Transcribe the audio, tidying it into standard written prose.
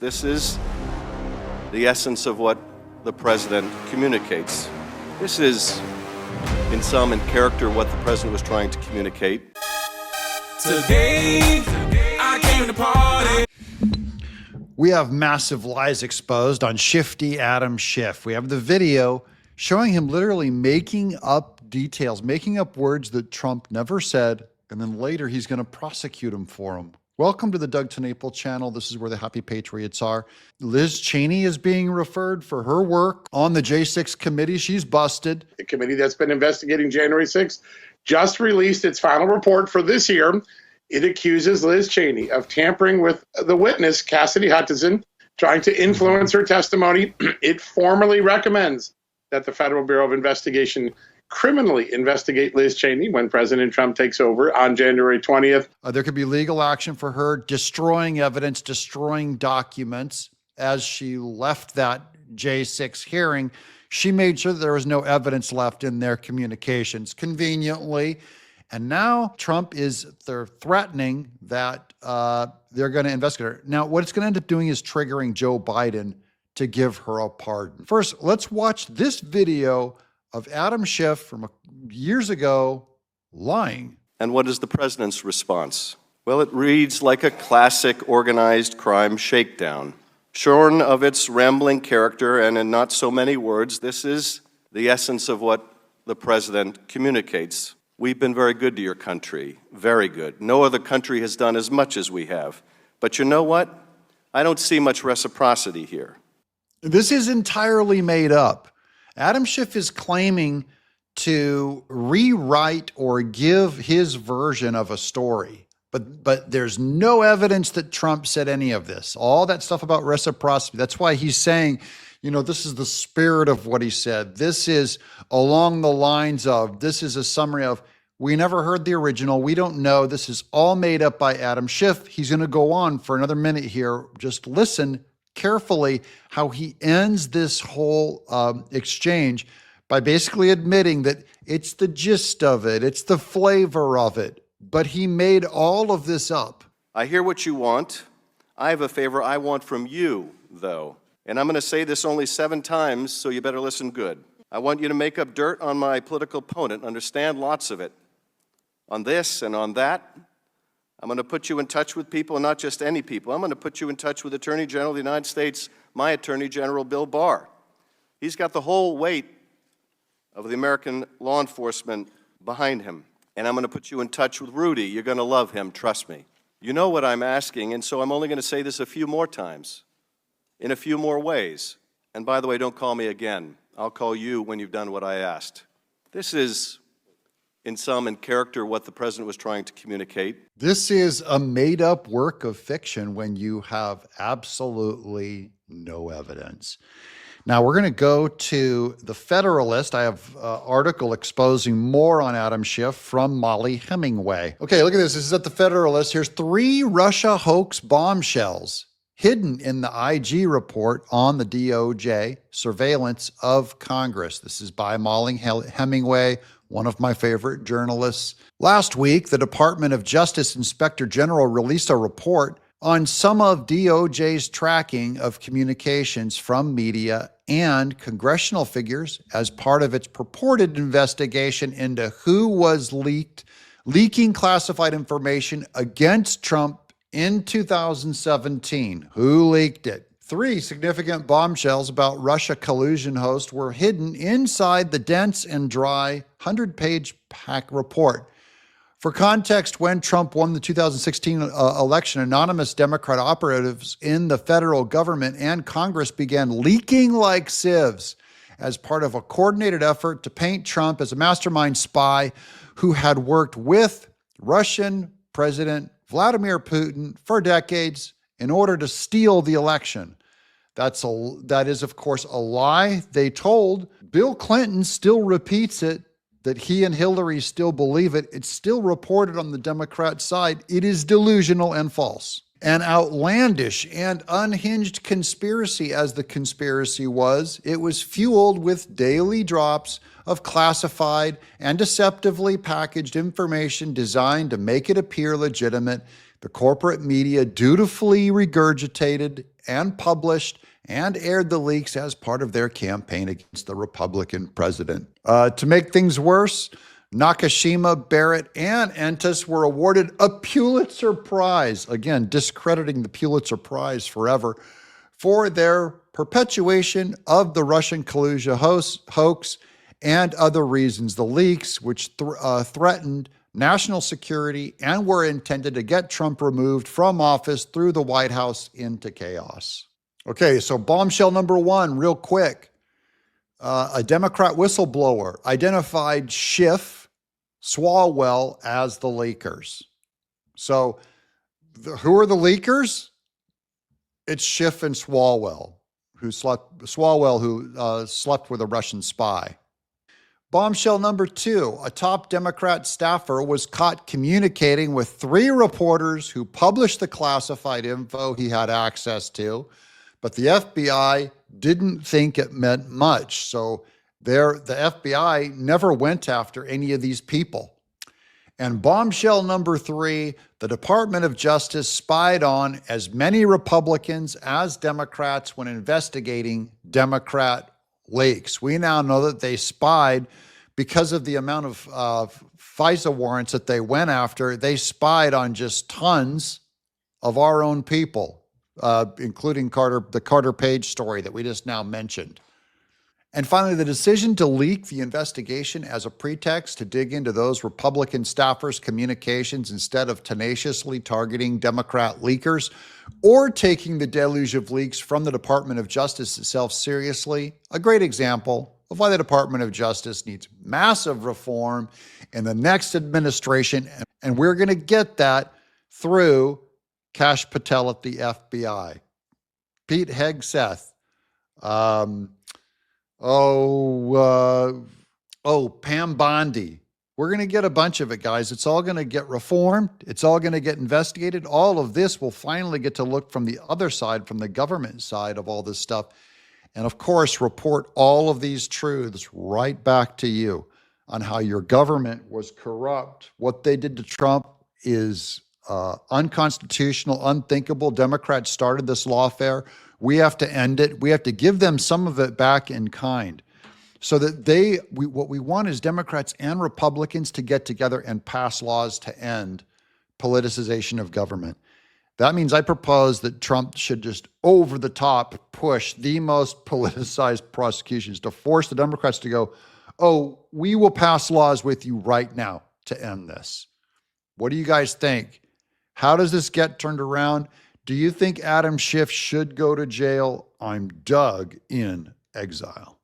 This is the essence of what the president communicates. This is, in sum and character, what the president was trying to communicate. Today, I came to party. We have massive lies exposed on Shifty Adam Schiff. We have the video showing him literally making up details, making up words that Trump never said, and then later he's going to prosecute him for them. Welcome to the Doug TenNapel channel. This is where the happy patriots are. Liz Cheney is being referred for her work on the J6 committee. She's busted. The committee that's been investigating January 6th just released its final report for this year. It accuses Liz Cheney of tampering with the witness, Cassidy Hutchinson, trying to influence her testimony. It formally recommends that the Federal Bureau of Investigation criminally investigate Liz Cheney when President Trump takes over on January 20th. There could be legal action for her destroying evidence, destroying documents. As she left that J6 hearing, she made sure that there was no evidence left in their communications, conveniently. And now Trump they're threatening that they're going to investigate her. Now, what it's going to end up doing is triggering Joe Biden to give her a pardon. First, let's watch this video of Adam Schiff from years ago lying. And what is the president's response? Well, it reads like a classic organized crime shakedown. Shorn of its rambling character and in not so many words, this is the essence of what the president communicates. We've been very good to your country, very good. No other country has done as much as we have. But you know what? I don't see much reciprocity here. This is entirely made up. Adam Schiff is claiming to rewrite or give his version of a story, but there's no evidence that Trump said any of this. All that stuff about reciprocity, that's why he's saying, you know, this is the spirit of what he said. This is along the lines of, this is a summary of, we never heard the original. We don't know. This is all made up by Adam Schiff. He's going to go on for another minute here. Just listen carefully how he ends this whole exchange by basically admitting that it's the gist of it, it's the flavor of it, but he made all of this up. I hear what you want. I have a favor I want from you, though. And I'm going to say this only 7 times, so you better listen good. I want you to make up dirt on my political opponent, understand lots of it. On this and on that, I'm going to put you in touch with people, and not just any people. I'm going to put you in touch with Attorney General of the United States, my Attorney General, Bill Barr. He's got the whole weight of the American law enforcement behind him. And I'm going to put you in touch with Rudy. You're going to love him, trust me. You know what I'm asking, and so I'm only going to say this a few more times, in a few more ways. And by the way, don't call me again. I'll call you when you've done what I asked. This is, in sum and character, what the president was trying to communicate. This is a made-up work of fiction when you have absolutely no evidence. Now, we're going to go to the Federalist. I have an article exposing more on Adam Schiff from Molly Hemingway. Okay, look at this. This is at the Federalist. Here's 3 Russia hoax bombshells hidden in the IG report on the DOJ surveillance of Congress. This is by Molly Hemingway, one of my favorite journalists. Last week, the Department of Justice Inspector General released a report on some of DOJ's tracking of communications from media and congressional figures as part of its purported investigation into who was leaking classified information against Trump in 2017. Who leaked it? 3 significant bombshells about Russia collusion host were hidden inside the dense and dry 100-page pack report. For context, when Trump won the 2016 election, anonymous Democrat operatives in the federal government and Congress began leaking like sieves as part of a coordinated effort to paint Trump as a mastermind spy who had worked with Russian President Vladimir Putin for decades in order to steal the election. That is, of course, a lie they told. Bill Clinton still repeats it, that he and Hillary still believe it. It's still reported on the Democrat side. It is delusional and false. An outlandish and unhinged conspiracy, as the conspiracy was. It was fueled with daily drops of classified and deceptively packaged information designed to make it appear legitimate. The corporate media dutifully regurgitated and published and aired the leaks as part of their campaign against the Republican president. To make things worse, Nakashima, Barrett, and Entis were awarded a Pulitzer Prize, again, discrediting the Pulitzer Prize forever, for their perpetuation of the Russian collusion hoax and other reasons. The leaks, which threatened national security and were intended to get Trump removed from office through the White House into chaos. Okay, so bombshell number one, real quick. A Democrat whistleblower identified Schiff, Swalwell as the leakers. So who are the leakers? It's Schiff and Swalwell, who slept with a Russian spy. Bombshell number two, a top Democrat staffer was caught communicating with 3 reporters who published the classified info he had access to, but the FBI didn't think it meant much. So the FBI never went after any of these people. And bombshell number 3, the Department of Justice spied on as many Republicans as Democrats when investigating Democrat leaks. We now know that they spied because of the amount of FISA warrants that they went after. They spied on just tons of our own people, including the Carter Page story that we just now mentioned. And finally, the decision to leak the investigation as a pretext to dig into those Republican staffers' communications instead of tenaciously targeting Democrat leakers or taking the deluge of leaks from the Department of Justice itself seriously, a great example of why the Department of Justice needs massive reform in the next administration. And we're going to get that through Kash Patel at the FBI, Pete Hegseth, Pam Bondi. We're going to get a bunch of it, guys. It's all going to get reformed. It's all going to get investigated. All of this will finally get to look from the other side, from the government side of all this stuff. And of course, report all of these truths right back to you on how your government was corrupt. What they did to Trump is unconstitutional, unthinkable. Democrats started this lawfare. We have to end it. We have to give them some of it back in kind so that what we want is Democrats and Republicans to get together and pass laws to end politicization of government. That means I propose that Trump should just over the top push the most politicized prosecutions to force the Democrats to go, oh, we will pass laws with you right now to end this. What do you guys think? How does this get turned around? Do you think Adam Schiff should go to jail? I'm Doug in Exile.